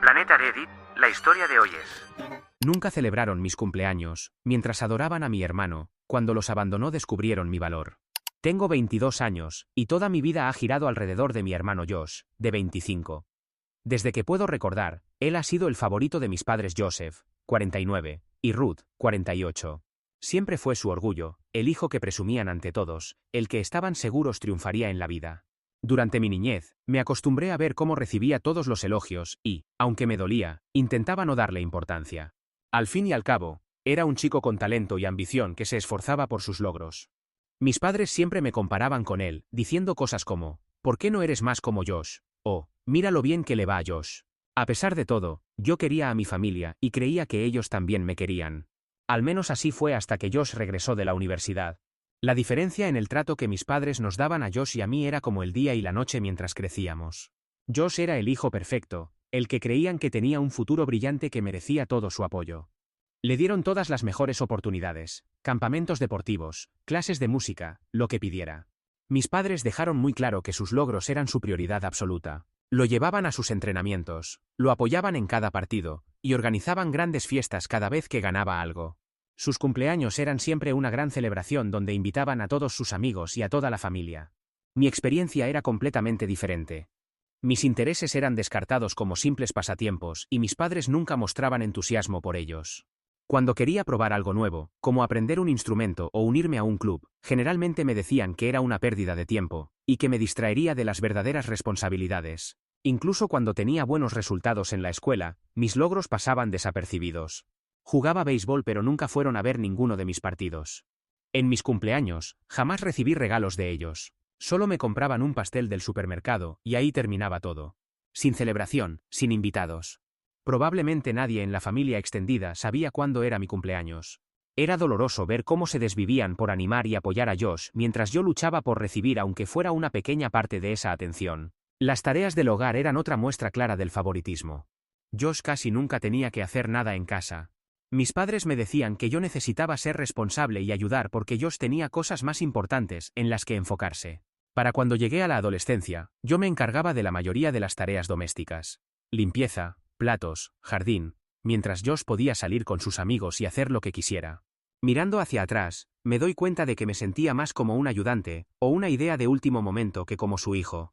Planeta Reddit, la historia de hoy es... Nunca celebraron mis cumpleaños, mientras adoraban a mi hermano, cuando los abandonó descubrieron mi valor. Tengo 22 años, y toda mi vida ha girado alrededor de mi hermano Josh, de 25. Desde que puedo recordar, él ha sido el favorito de mis padres Joseph, 49, y Ruth, 48. Siempre fue su orgullo, el hijo que presumían ante todos, el que estaban seguros triunfaría en la vida. Durante mi niñez, me acostumbré a ver cómo recibía todos los elogios y, aunque me dolía, intentaba no darle importancia. Al fin y al cabo, era un chico con talento y ambición que se esforzaba por sus logros. Mis padres siempre me comparaban con él, diciendo cosas como, ¿por qué no eres más como Josh? O, mira lo bien que le va a Josh. A pesar de todo, yo quería a mi familia y creía que ellos también me querían. Al menos así fue hasta que Josh regresó de la universidad. La diferencia en el trato que mis padres nos daban a Josh y a mí era como el día y la noche mientras crecíamos. Josh era el hijo perfecto, el que creían que tenía un futuro brillante que merecía todo su apoyo. Le dieron todas las mejores oportunidades, campamentos deportivos, clases de música, lo que pidiera. Mis padres dejaron muy claro que sus logros eran su prioridad absoluta. Lo llevaban a sus entrenamientos, lo apoyaban en cada partido, y organizaban grandes fiestas cada vez que ganaba algo. Sus cumpleaños eran siempre una gran celebración donde invitaban a todos sus amigos y a toda la familia. Mi experiencia era completamente diferente. Mis intereses eran descartados como simples pasatiempos y mis padres nunca mostraban entusiasmo por ellos. Cuando quería probar algo nuevo, como aprender un instrumento o unirme a un club, generalmente me decían que era una pérdida de tiempo, y que me distraería de las verdaderas responsabilidades. Incluso cuando tenía buenos resultados en la escuela, mis logros pasaban desapercibidos. Jugaba béisbol pero nunca fueron a ver ninguno de mis partidos. En mis cumpleaños, jamás recibí regalos de ellos. Solo me compraban un pastel del supermercado, y ahí terminaba todo. Sin celebración, sin invitados. Probablemente nadie en la familia extendida sabía cuándo era mi cumpleaños. Era doloroso ver cómo se desvivían por animar y apoyar a Josh mientras yo luchaba por recibir aunque fuera una pequeña parte de esa atención. Las tareas del hogar eran otra muestra clara del favoritismo. Josh casi nunca tenía que hacer nada en casa. Mis padres me decían que yo necesitaba ser responsable y ayudar porque Josh tenía cosas más importantes en las que enfocarse. Para cuando llegué a la adolescencia, yo me encargaba de la mayoría de las tareas domésticas. Limpieza, platos, jardín, mientras Josh podía salir con sus amigos y hacer lo que quisiera. Mirando hacia atrás, me doy cuenta de que me sentía más como un ayudante, o una idea de último momento que como su hijo.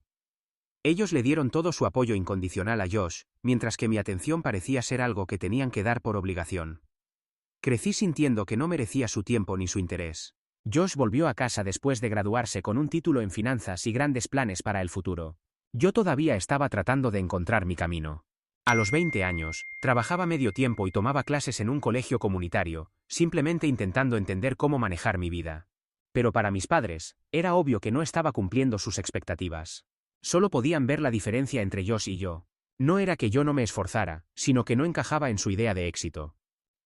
Ellos le dieron todo su apoyo incondicional a Josh, mientras que mi atención parecía ser algo que tenían que dar por obligación. Crecí sintiendo que no merecía su tiempo ni su interés. Josh volvió a casa después de graduarse con un título en finanzas y grandes planes para el futuro. Yo todavía estaba tratando de encontrar mi camino. A los 20 años, trabajaba medio tiempo y tomaba clases en un colegio comunitario, simplemente intentando entender cómo manejar mi vida. Pero para mis padres, era obvio que no estaba cumpliendo sus expectativas. Solo podían ver la diferencia entre Josh y yo. No era que yo no me esforzara, sino que no encajaba en su idea de éxito.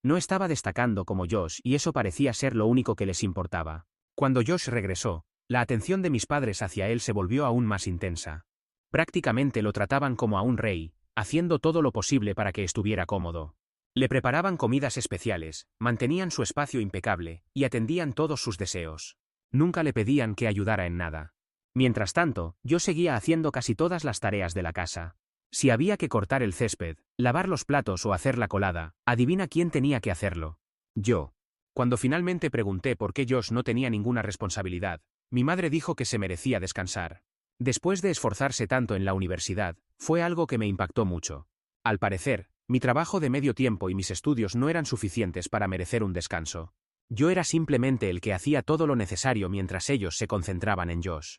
No estaba destacando como Josh y eso parecía ser lo único que les importaba. Cuando Josh regresó, la atención de mis padres hacia él se volvió aún más intensa. Prácticamente lo trataban como a un rey, haciendo todo lo posible para que estuviera cómodo. Le preparaban comidas especiales, mantenían su espacio impecable, y atendían todos sus deseos. Nunca le pedían que ayudara en nada. Mientras tanto, yo seguía haciendo casi todas las tareas de la casa. Si había que cortar el césped, lavar los platos o hacer la colada, adivina quién tenía que hacerlo. Yo. Cuando finalmente pregunté por qué Josh no tenía ninguna responsabilidad, mi madre dijo que se merecía descansar. Después de esforzarse tanto en la universidad, fue algo que me impactó mucho. Al parecer, mi trabajo de medio tiempo y mis estudios no eran suficientes para merecer un descanso. Yo era simplemente el que hacía todo lo necesario mientras ellos se concentraban en Josh.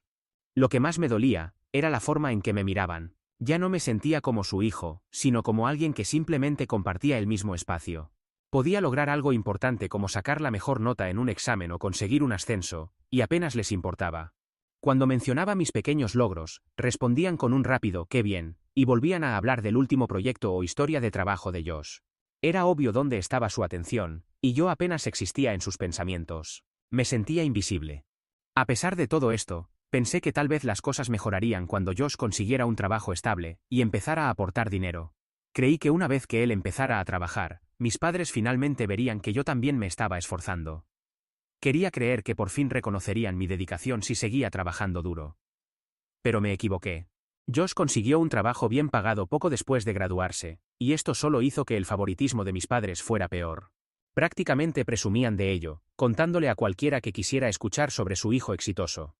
Lo que más me dolía, era la forma en que me miraban. Ya no me sentía como su hijo, sino como alguien que simplemente compartía el mismo espacio. Podía lograr algo importante como sacar la mejor nota en un examen o conseguir un ascenso, y apenas les importaba. Cuando mencionaba mis pequeños logros, respondían con un rápido «qué bien», y volvían a hablar del último proyecto o historia de trabajo de Josh. Era obvio dónde estaba su atención, y yo apenas existía en sus pensamientos. Me sentía invisible. A pesar de todo esto, pensé que tal vez las cosas mejorarían cuando Josh consiguiera un trabajo estable y empezara a aportar dinero. Creí que una vez que él empezara a trabajar, mis padres finalmente verían que yo también me estaba esforzando. Quería creer que por fin reconocerían mi dedicación si seguía trabajando duro. Pero me equivoqué. Josh consiguió un trabajo bien pagado poco después de graduarse, y esto solo hizo que el favoritismo de mis padres fuera peor. Prácticamente presumían de ello, contándole a cualquiera que quisiera escuchar sobre su hijo exitoso.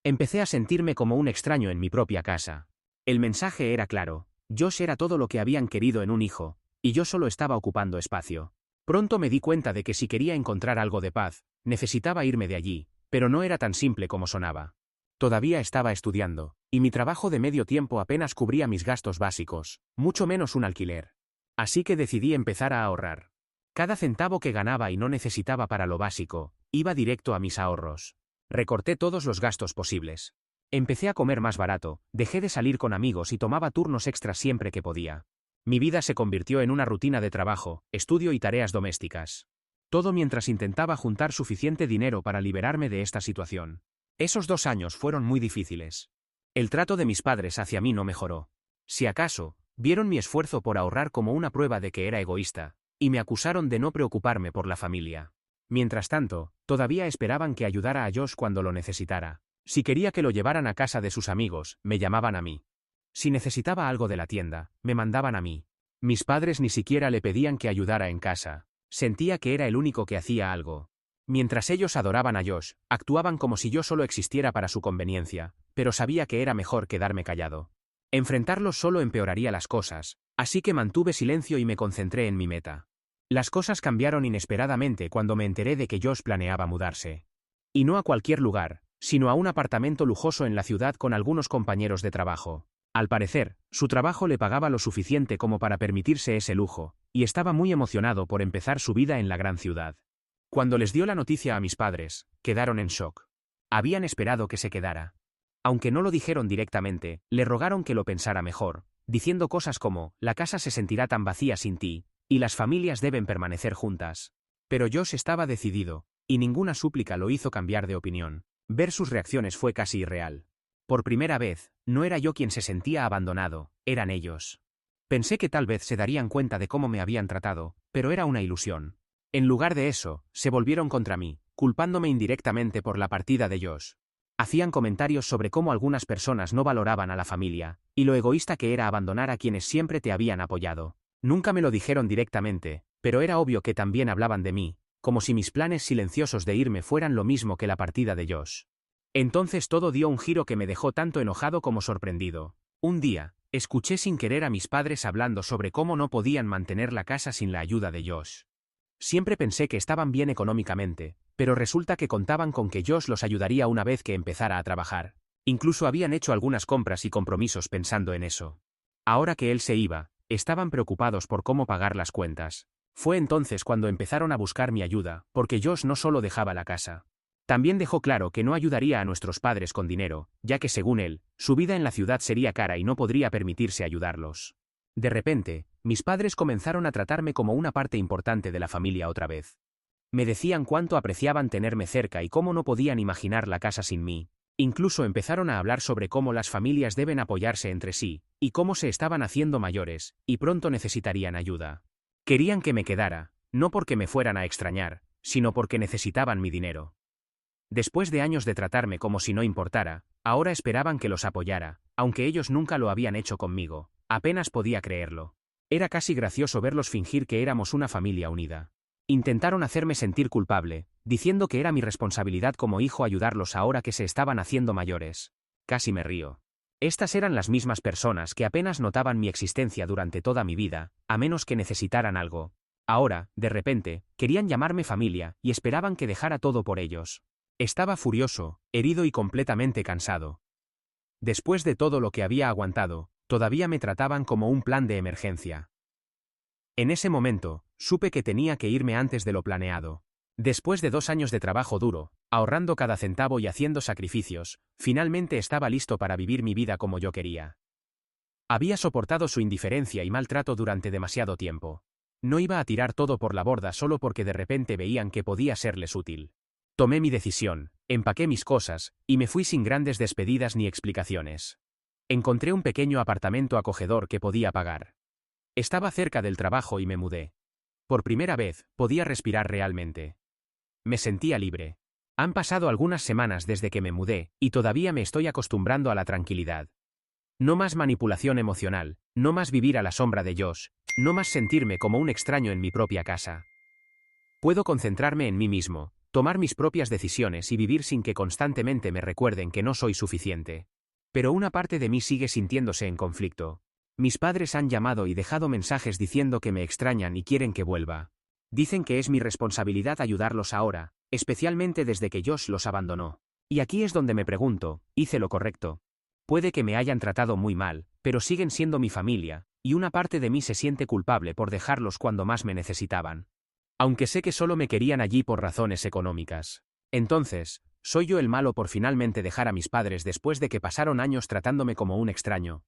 Empecé a sentirme como un extraño en mi propia casa. El mensaje era claro: Josh era todo lo que habían querido en un hijo, y yo solo estaba ocupando espacio. Pronto me di cuenta de que si quería encontrar algo de paz, necesitaba irme de allí, pero no era tan simple como sonaba. Todavía estaba estudiando, y mi trabajo de medio tiempo apenas cubría mis gastos básicos, mucho menos un alquiler. Así que decidí empezar a ahorrar. Cada centavo que ganaba y no necesitaba para lo básico, iba directo a mis ahorros. Recorté todos los gastos posibles. Empecé a comer más barato, dejé de salir con amigos y tomaba turnos extras siempre que podía. Mi vida se convirtió en una rutina de trabajo, estudio y tareas domésticas. Todo mientras intentaba juntar suficiente dinero para liberarme de esta situación. Esos 2 años fueron muy difíciles. El trato de mis padres hacia mí no mejoró. Si acaso, vieron mi esfuerzo por ahorrar como una prueba de que era egoísta, y me acusaron de no preocuparme por la familia. Mientras tanto, todavía esperaban que ayudara a Josh cuando lo necesitara. Si quería que lo llevaran a casa de sus amigos, me llamaban a mí. Si necesitaba algo de la tienda, me mandaban a mí. Mis padres ni siquiera le pedían que ayudara en casa. Sentía que era el único que hacía algo. Mientras ellos adoraban a Josh, actuaban como si yo solo existiera para su conveniencia, pero sabía que era mejor quedarme callado. Enfrentarlos solo empeoraría las cosas, así que mantuve silencio y me concentré en mi meta. Las cosas cambiaron inesperadamente cuando me enteré de que Josh planeaba mudarse. Y no a cualquier lugar, sino a un apartamento lujoso en la ciudad con algunos compañeros de trabajo. Al parecer, su trabajo le pagaba lo suficiente como para permitirse ese lujo, y estaba muy emocionado por empezar su vida en la gran ciudad. Cuando les dio la noticia a mis padres, quedaron en shock. Habían esperado que se quedara. Aunque no lo dijeron directamente, le rogaron que lo pensara mejor, diciendo cosas como: la casa se sentirá tan vacía sin ti, y las familias deben permanecer juntas. Pero Josh estaba decidido, y ninguna súplica lo hizo cambiar de opinión. Ver sus reacciones fue casi irreal. Por primera vez, no era yo quien se sentía abandonado, eran ellos. Pensé que tal vez se darían cuenta de cómo me habían tratado, pero era una ilusión. En lugar de eso, se volvieron contra mí, culpándome indirectamente por la partida de Josh. Hacían comentarios sobre cómo algunas personas no valoraban a la familia, y lo egoísta que era abandonar a quienes siempre te habían apoyado. Nunca me lo dijeron directamente, pero era obvio que también hablaban de mí, como si mis planes silenciosos de irme fueran lo mismo que la partida de Josh. Entonces todo dio un giro que me dejó tanto enojado como sorprendido. Un día, escuché sin querer a mis padres hablando sobre cómo no podían mantener la casa sin la ayuda de Josh. Siempre pensé que estaban bien económicamente, pero resulta que contaban con que Josh los ayudaría una vez que empezara a trabajar. Incluso habían hecho algunas compras y compromisos pensando en eso. Ahora que él se iba, estaban preocupados por cómo pagar las cuentas. Fue entonces cuando empezaron a buscar mi ayuda, porque Josh no solo dejaba la casa. También dejó claro que no ayudaría a nuestros padres con dinero, ya que según él, su vida en la ciudad sería cara y no podría permitirse ayudarlos. De repente, mis padres comenzaron a tratarme como una parte importante de la familia otra vez. Me decían cuánto apreciaban tenerme cerca y cómo no podían imaginar la casa sin mí. Incluso empezaron a hablar sobre cómo las familias deben apoyarse entre sí, y cómo se estaban haciendo mayores, y pronto necesitarían ayuda. Querían que me quedara, no porque me fueran a extrañar, sino porque necesitaban mi dinero. Después de años de tratarme como si no importara, ahora esperaban que los apoyara, aunque ellos nunca lo habían hecho conmigo. Apenas podía creerlo. Era casi gracioso verlos fingir que éramos una familia unida. Intentaron hacerme sentir culpable, diciendo que era mi responsabilidad como hijo ayudarlos ahora que se estaban haciendo mayores. Casi me río. Estas eran las mismas personas que apenas notaban mi existencia durante toda mi vida, a menos que necesitaran algo. Ahora, de repente, querían llamarme familia y esperaban que dejara todo por ellos. Estaba furioso, herido y completamente cansado. Después de todo lo que había aguantado, todavía me trataban como un plan de emergencia. En ese momento, supe que tenía que irme antes de lo planeado. Después de 2 años de trabajo duro, ahorrando cada centavo y haciendo sacrificios, finalmente estaba listo para vivir mi vida como yo quería. Había soportado su indiferencia y maltrato durante demasiado tiempo. No iba a tirar todo por la borda solo porque de repente veían que podía serles útil. Tomé mi decisión, empaqué mis cosas, y me fui sin grandes despedidas ni explicaciones. Encontré un pequeño apartamento acogedor que podía pagar. Estaba cerca del trabajo y me mudé. Por primera vez, podía respirar realmente. Me sentía libre. Han pasado algunas semanas desde que me mudé, y todavía me estoy acostumbrando a la tranquilidad. No más manipulación emocional, no más vivir a la sombra de Josh, no más sentirme como un extraño en mi propia casa. Puedo concentrarme en mí mismo, tomar mis propias decisiones y vivir sin que constantemente me recuerden que no soy suficiente. Pero una parte de mí sigue sintiéndose en conflicto. Mis padres han llamado y dejado mensajes diciendo que me extrañan y quieren que vuelva. Dicen que es mi responsabilidad ayudarlos ahora, especialmente desde que Josh los abandonó. Y aquí es donde me pregunto, ¿hice lo correcto? Puede que me hayan tratado muy mal, pero siguen siendo mi familia, y una parte de mí se siente culpable por dejarlos cuando más me necesitaban. Aunque sé que solo me querían allí por razones económicas. Entonces, ¿soy yo el malo por finalmente dejar a mis padres después de que pasaron años tratándome como un extraño?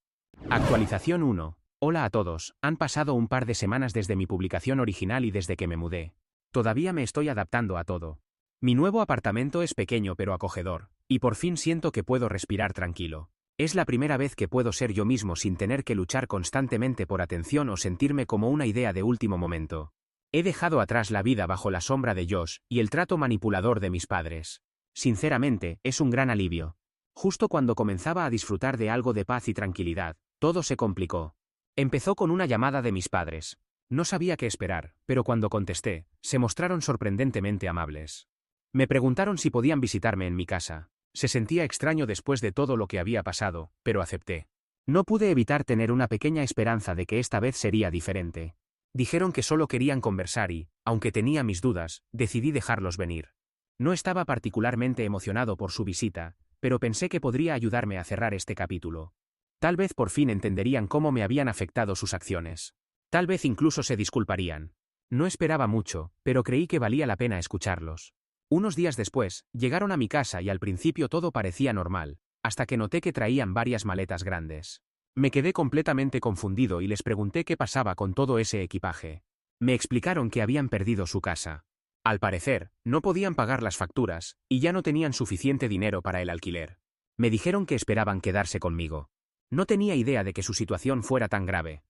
Actualización 1. Hola a todos, han pasado un par de semanas desde mi publicación original y desde que me mudé. Todavía me estoy adaptando a todo. Mi nuevo apartamento es pequeño pero acogedor, y por fin siento que puedo respirar tranquilo. Es la primera vez que puedo ser yo mismo sin tener que luchar constantemente por atención o sentirme como una idea de último momento. He dejado atrás la vida bajo la sombra de Josh y el trato manipulador de mis padres. Sinceramente, es un gran alivio. Justo cuando comenzaba a disfrutar de algo de paz y tranquilidad, todo se complicó. Empezó con una llamada de mis padres. No sabía qué esperar, pero cuando contesté, se mostraron sorprendentemente amables. Me preguntaron si podían visitarme en mi casa. Se sentía extraño después de todo lo que había pasado, pero acepté. No pude evitar tener una pequeña esperanza de que esta vez sería diferente. Dijeron que solo querían conversar y, aunque tenía mis dudas, decidí dejarlos venir. No estaba particularmente emocionado por su visita, pero pensé que podría ayudarme a cerrar este capítulo. Tal vez por fin entenderían cómo me habían afectado sus acciones. Tal vez incluso se disculparían. No esperaba mucho, pero creí que valía la pena escucharlos. Unos días después, llegaron a mi casa y al principio todo parecía normal, hasta que noté que traían varias maletas grandes. Me quedé completamente confundido y les pregunté qué pasaba con todo ese equipaje. Me explicaron que habían perdido su casa. Al parecer, no podían pagar las facturas, y ya no tenían suficiente dinero para el alquiler. Me dijeron que esperaban quedarse conmigo. No tenía idea de que su situación fuera tan grave.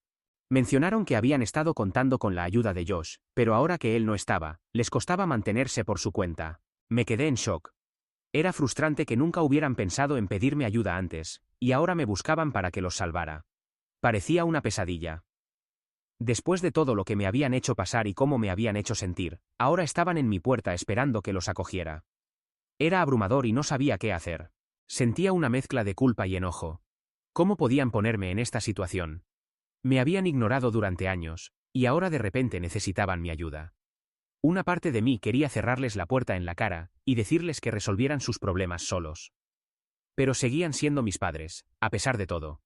Mencionaron que habían estado contando con la ayuda de Josh, pero ahora que él no estaba, les costaba mantenerse por su cuenta. Me quedé en shock. Era frustrante que nunca hubieran pensado en pedirme ayuda antes, y ahora me buscaban para que los salvara. Parecía una pesadilla. Después de todo lo que me habían hecho pasar y cómo me habían hecho sentir, ahora estaban en mi puerta esperando que los acogiera. Era abrumador y no sabía qué hacer. Sentía una mezcla de culpa y enojo. ¿Cómo podían ponerme en esta situación? Me habían ignorado durante años, y ahora de repente necesitaban mi ayuda. Una parte de mí quería cerrarles la puerta en la cara y decirles que resolvieran sus problemas solos. Pero seguían siendo mis padres, a pesar de todo.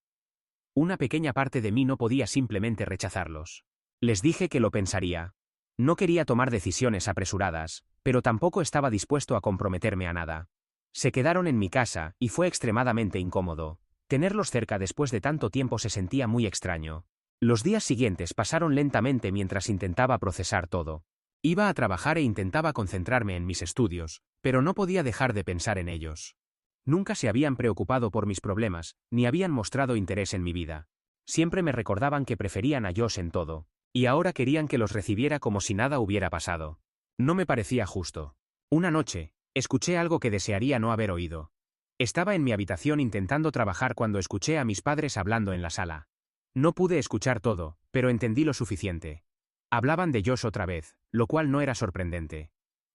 Una pequeña parte de mí no podía simplemente rechazarlos. Les dije que lo pensaría. No quería tomar decisiones apresuradas, pero tampoco estaba dispuesto a comprometerme a nada. Se quedaron en mi casa y fue extremadamente incómodo. Tenerlos cerca después de tanto tiempo se sentía muy extraño. Los días siguientes pasaron lentamente mientras intentaba procesar todo. Iba a trabajar e intentaba concentrarme en mis estudios, pero no podía dejar de pensar en ellos. Nunca se habían preocupado por mis problemas, ni habían mostrado interés en mi vida. Siempre me recordaban que preferían a Josh en todo, y ahora querían que los recibiera como si nada hubiera pasado. No me parecía justo. Una noche, escuché algo que desearía no haber oído. Estaba en mi habitación intentando trabajar cuando escuché a mis padres hablando en la sala. No pude escuchar todo, pero entendí lo suficiente. Hablaban de Josh otra vez, lo cual no era sorprendente.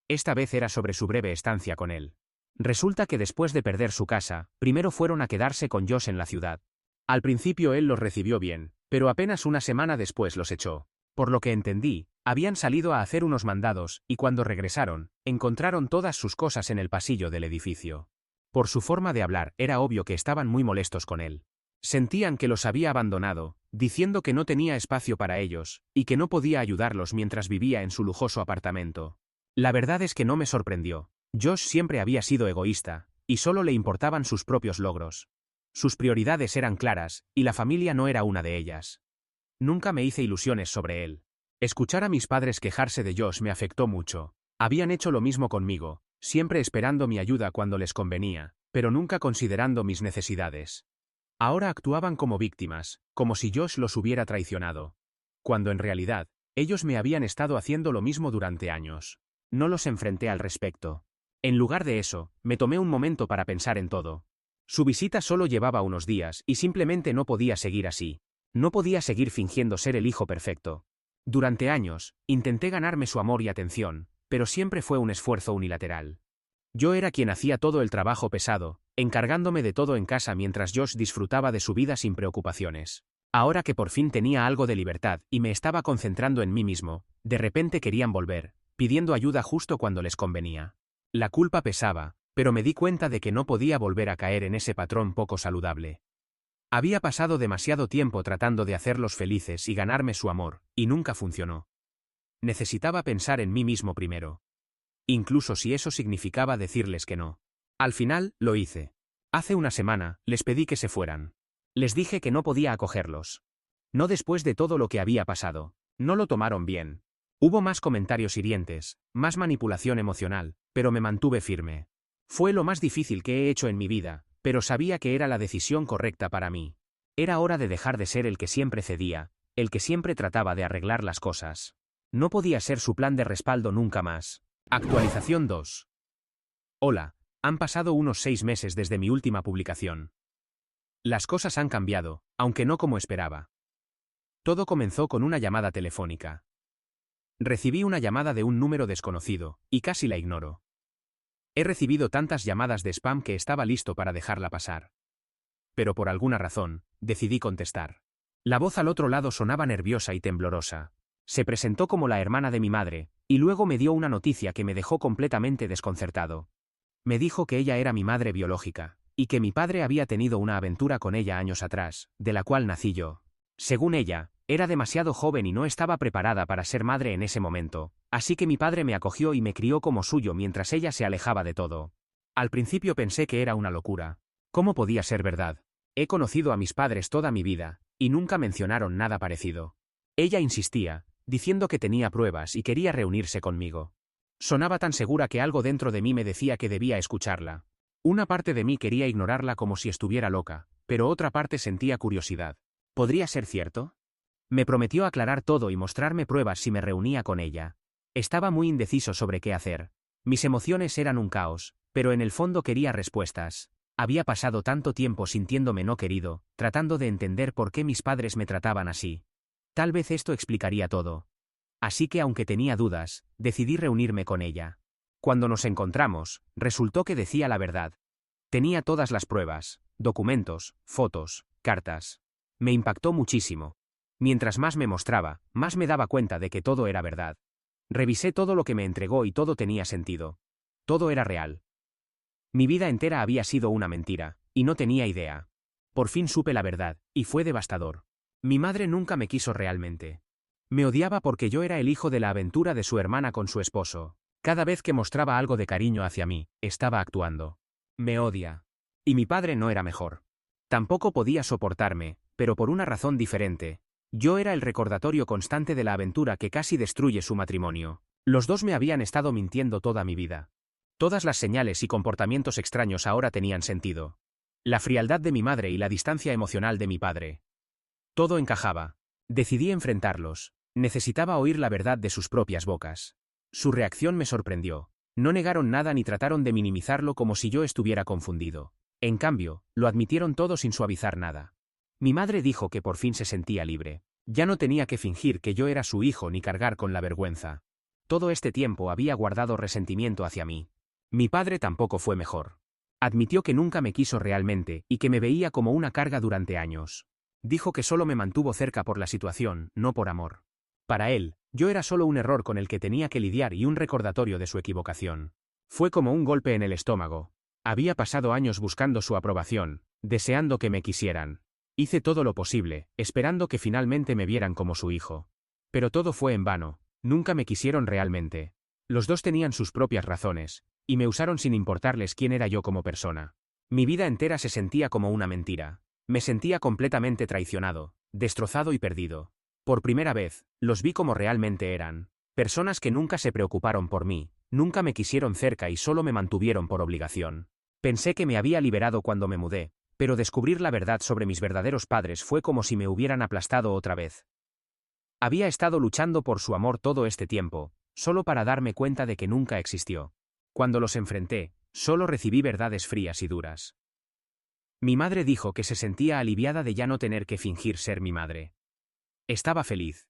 Esta vez era sobre su breve estancia con él. Resulta que después de perder su casa, primero fueron a quedarse con Josh en la ciudad. Al principio él los recibió bien, pero apenas una semana después los echó. Por lo que entendí, habían salido a hacer unos mandados, y cuando regresaron, encontraron todas sus cosas en el pasillo del edificio. Por su forma de hablar, era obvio que estaban muy molestos con él. Sentían que los había abandonado, diciendo que no tenía espacio para ellos, y que no podía ayudarlos mientras vivía en su lujoso apartamento. La verdad es que no me sorprendió. Josh siempre había sido egoísta, y solo le importaban sus propios logros. Sus prioridades eran claras, y la familia no era una de ellas. Nunca me hice ilusiones sobre él. Escuchar a mis padres quejarse de Josh me afectó mucho. Habían hecho lo mismo conmigo, siempre esperando mi ayuda cuando les convenía, pero nunca considerando mis necesidades. Ahora actuaban como víctimas, como si Josh los hubiera traicionado. Cuando en realidad, ellos me habían estado haciendo lo mismo durante años. No los enfrenté al respecto. En lugar de eso, me tomé un momento para pensar en todo. Su visita solo llevaba unos días y simplemente no podía seguir así. No podía seguir fingiendo ser el hijo perfecto. Durante años, intenté ganarme su amor y atención, pero siempre fue un esfuerzo unilateral. Yo era quien hacía todo el trabajo pesado, encargándome de todo en casa mientras Josh disfrutaba de su vida sin preocupaciones. Ahora que por fin tenía algo de libertad y me estaba concentrando en mí mismo, de repente querían volver, pidiendo ayuda justo cuando les convenía. La culpa pesaba, pero me di cuenta de que no podía volver a caer en ese patrón poco saludable. Había pasado demasiado tiempo tratando de hacerlos felices y ganarme su amor, y nunca funcionó. Necesitaba pensar en mí mismo primero. Incluso si eso significaba decirles que no. Al final, lo hice. Hace una semana, les pedí que se fueran. Les dije que no podía acogerlos. No después de todo lo que había pasado. No lo tomaron bien. Hubo más comentarios hirientes, más manipulación emocional, pero me mantuve firme. Fue lo más difícil que he hecho en mi vida, pero sabía que era la decisión correcta para mí. Era hora de dejar de ser el que siempre cedía, el que siempre trataba de arreglar las cosas. No podía ser su plan de respaldo nunca más. Actualización 2. Hola, han pasado unos 6 meses desde mi última publicación. Las cosas han cambiado, aunque no como esperaba. Todo comenzó con una llamada telefónica. Recibí una llamada de un número desconocido, y casi la ignoro. He recibido tantas llamadas de spam que estaba listo para dejarla pasar. Pero por alguna razón, decidí contestar. La voz al otro lado sonaba nerviosa y temblorosa. Se presentó como la hermana de mi madre, y luego me dio una noticia que me dejó completamente desconcertado. Me dijo que ella era mi madre biológica, y que mi padre había tenido una aventura con ella años atrás, de la cual nací yo. Según ella, era demasiado joven y no estaba preparada para ser madre en ese momento, así que mi padre me acogió y me crió como suyo mientras ella se alejaba de todo. Al principio pensé que era una locura. ¿Cómo podía ser verdad? He conocido a mis padres toda mi vida, y nunca mencionaron nada parecido. Ella insistía, diciendo que tenía pruebas y quería reunirse conmigo. Sonaba tan segura que algo dentro de mí me decía que debía escucharla. Una parte de mí quería ignorarla como si estuviera loca, pero otra parte sentía curiosidad. ¿Podría ser cierto? Me prometió aclarar todo y mostrarme pruebas si me reunía con ella. Estaba muy indeciso sobre qué hacer. Mis emociones eran un caos, pero en el fondo quería respuestas. Había pasado tanto tiempo sintiéndome no querido, tratando de entender por qué mis padres me trataban así. Tal vez esto explicaría todo. Así que aunque tenía dudas, decidí reunirme con ella. Cuando nos encontramos, resultó que decía la verdad. Tenía todas las pruebas, documentos, fotos, cartas. Me impactó muchísimo. Mientras más me mostraba, más me daba cuenta de que todo era verdad. Revisé todo lo que me entregó y todo tenía sentido. Todo era real. Mi vida entera había sido una mentira, y no tenía idea. Por fin supe la verdad, y fue devastador. Mi madre nunca me quiso realmente. Me odiaba porque yo era el hijo de la aventura de su hermana con su esposo. Cada vez que mostraba algo de cariño hacia mí, estaba actuando. Me odia. Y mi padre no era mejor. Tampoco podía soportarme, pero por una razón diferente. Yo era el recordatorio constante de la aventura que casi destruye su matrimonio. Los dos me habían estado mintiendo toda mi vida. Todas las señales y comportamientos extraños ahora tenían sentido. La frialdad de mi madre y la distancia emocional de mi padre. Todo encajaba. Decidí enfrentarlos. Necesitaba oír la verdad de sus propias bocas. Su reacción me sorprendió. No negaron nada ni trataron de minimizarlo como si yo estuviera confundido. En cambio, lo admitieron todo sin suavizar nada. Mi madre dijo que por fin se sentía libre. Ya no tenía que fingir que yo era su hijo ni cargar con la vergüenza. Todo este tiempo había guardado resentimiento hacia mí. Mi padre tampoco fue mejor. Admitió que nunca me quiso realmente y que me veía como una carga durante años. Dijo que solo me mantuvo cerca por la situación, no por amor. Para él, yo era solo un error con el que tenía que lidiar y un recordatorio de su equivocación. Fue como un golpe en el estómago. Había pasado años buscando su aprobación, deseando que me quisieran. Hice todo lo posible, esperando que finalmente me vieran como su hijo. Pero todo fue en vano, nunca me quisieron realmente. Los dos tenían sus propias razones, y me usaron sin importarles quién era yo como persona. Mi vida entera se sentía como una mentira. Me sentía completamente traicionado, destrozado y perdido. Por primera vez, los vi como realmente eran. Personas que nunca se preocuparon por mí, nunca me quisieron cerca y solo me mantuvieron por obligación. Pensé que me había liberado cuando me mudé, pero descubrir la verdad sobre mis verdaderos padres fue como si me hubieran aplastado otra vez. Había estado luchando por su amor todo este tiempo, solo para darme cuenta de que nunca existió. Cuando los enfrenté, solo recibí verdades frías y duras. Mi madre dijo que se sentía aliviada de ya no tener que fingir ser mi madre. Estaba feliz.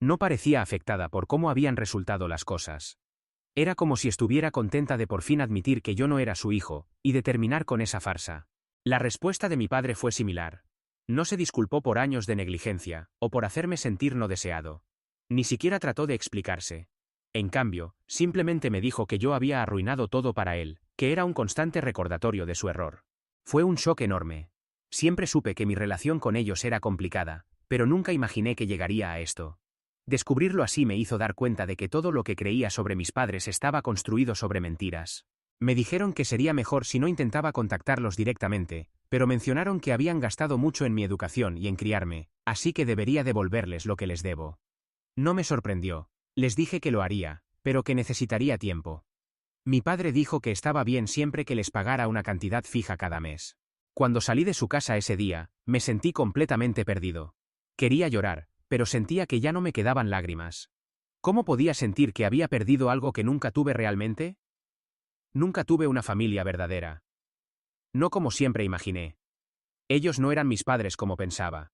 No parecía afectada por cómo habían resultado las cosas. Era como si estuviera contenta de por fin admitir que yo no era su hijo, y de terminar con esa farsa. La respuesta de mi padre fue similar. No se disculpó por años de negligencia, o por hacerme sentir no deseado. Ni siquiera trató de explicarse. En cambio, simplemente me dijo que yo había arruinado todo para él, que era un constante recordatorio de su error. Fue un shock enorme. Siempre supe que mi relación con ellos era complicada, pero nunca imaginé que llegaría a esto. Descubrirlo así me hizo dar cuenta de que todo lo que creía sobre mis padres estaba construido sobre mentiras. Me dijeron que sería mejor si no intentaba contactarlos directamente, pero mencionaron que habían gastado mucho en mi educación y en criarme, así que debería devolverles lo que les debo. No me sorprendió. Les dije que lo haría, pero que necesitaría tiempo. Mi padre dijo que estaba bien siempre que les pagara una cantidad fija cada mes. Cuando salí de su casa ese día, me sentí completamente perdido. Quería llorar, pero sentía que ya no me quedaban lágrimas. ¿Cómo podía sentir que había perdido algo que nunca tuve realmente? Nunca tuve una familia verdadera. No como siempre imaginé. Ellos no eran mis padres como pensaba.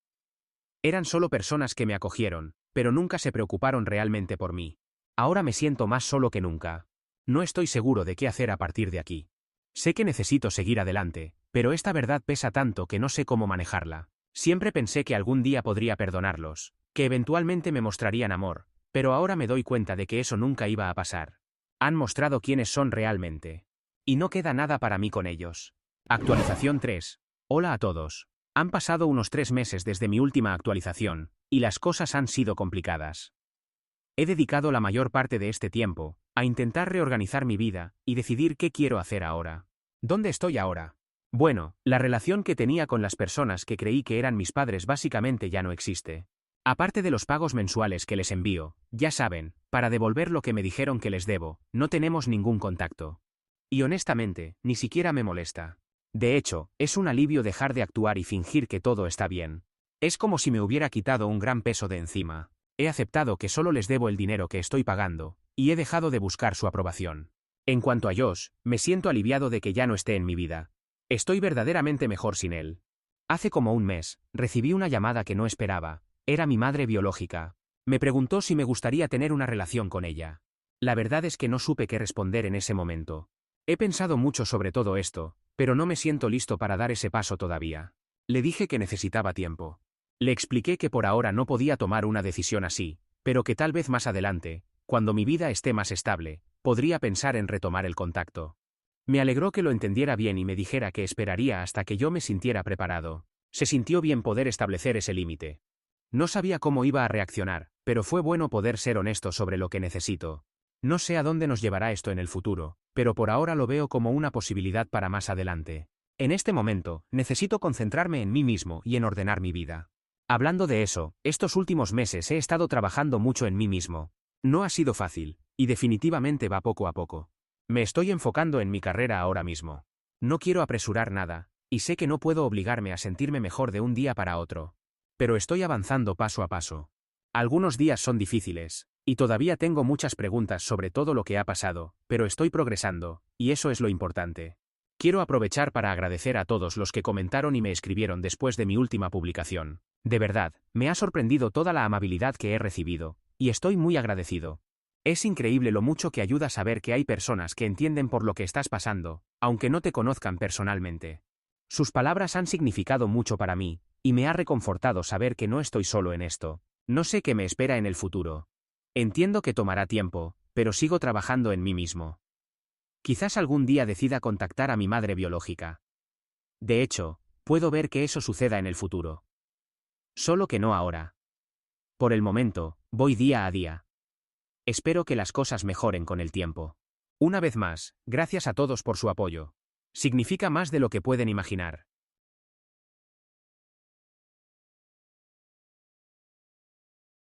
Eran solo personas que me acogieron, pero nunca se preocuparon realmente por mí. Ahora me siento más solo que nunca. No estoy seguro de qué hacer a partir de aquí. Sé que necesito seguir adelante, pero esta verdad pesa tanto que no sé cómo manejarla. Siempre pensé que algún día podría perdonarlos, que eventualmente me mostrarían amor, pero ahora me doy cuenta de que eso nunca iba a pasar. Han mostrado quiénes son realmente. Y no queda nada para mí con ellos. Actualización 3. Hola a todos. Han pasado unos 3 meses desde mi última actualización, y las cosas han sido complicadas. He dedicado la mayor parte de este tiempo a intentar reorganizar mi vida y decidir qué quiero hacer ahora. ¿Dónde estoy ahora? Bueno, la relación que tenía con las personas que creí que eran mis padres básicamente ya no existe. Aparte de los pagos mensuales que les envío, ya saben, para devolver lo que me dijeron que les debo, no tenemos ningún contacto. Y honestamente, ni siquiera me molesta. De hecho, es un alivio dejar de actuar y fingir que todo está bien. Es como si me hubiera quitado un gran peso de encima. He aceptado que solo les debo el dinero que estoy pagando, y he dejado de buscar su aprobación. En cuanto a Josh, me siento aliviado de que ya no esté en mi vida. Estoy verdaderamente mejor sin él. Hace como un mes, recibí una llamada que no esperaba. Era mi madre biológica. Me preguntó si me gustaría tener una relación con ella. La verdad es que no supe qué responder en ese momento. He pensado mucho sobre todo esto, pero no me siento listo para dar ese paso todavía. Le dije que necesitaba tiempo. Le expliqué que por ahora no podía tomar una decisión así, pero que tal vez más adelante, cuando mi vida esté más estable, podría pensar en retomar el contacto. Me alegró que lo entendiera bien y me dijera que esperaría hasta que yo me sintiera preparado. Se sintió bien poder establecer ese límite. No sabía cómo iba a reaccionar, pero fue bueno poder ser honesto sobre lo que necesito. No sé a dónde nos llevará esto en el futuro, pero por ahora lo veo como una posibilidad para más adelante. En este momento, necesito concentrarme en mí mismo y en ordenar mi vida. Hablando de eso, estos últimos meses he estado trabajando mucho en mí mismo. No ha sido fácil, y definitivamente va poco a poco. Me estoy enfocando en mi carrera ahora mismo. No quiero apresurar nada, y sé que no puedo obligarme a sentirme mejor de un día para otro. Pero estoy avanzando paso a paso. Algunos días son difíciles, y todavía tengo muchas preguntas sobre todo lo que ha pasado, pero estoy progresando, y eso es lo importante. Quiero aprovechar para agradecer a todos los que comentaron y me escribieron después de mi última publicación. De verdad, me ha sorprendido toda la amabilidad que he recibido, y estoy muy agradecido. Es increíble lo mucho que ayuda saber que hay personas que entienden por lo que estás pasando, aunque no te conozcan personalmente. Sus palabras han significado mucho para mí, y me ha reconfortado saber que no estoy solo en esto. No sé qué me espera en el futuro. Entiendo que tomará tiempo, pero sigo trabajando en mí mismo. Quizás algún día decida contactar a mi madre biológica. De hecho, puedo ver que eso suceda en el futuro. Solo que no ahora. Por el momento, voy día a día. Espero que las cosas mejoren con el tiempo. Una vez más, gracias a todos por su apoyo. Significa más de lo que pueden imaginar.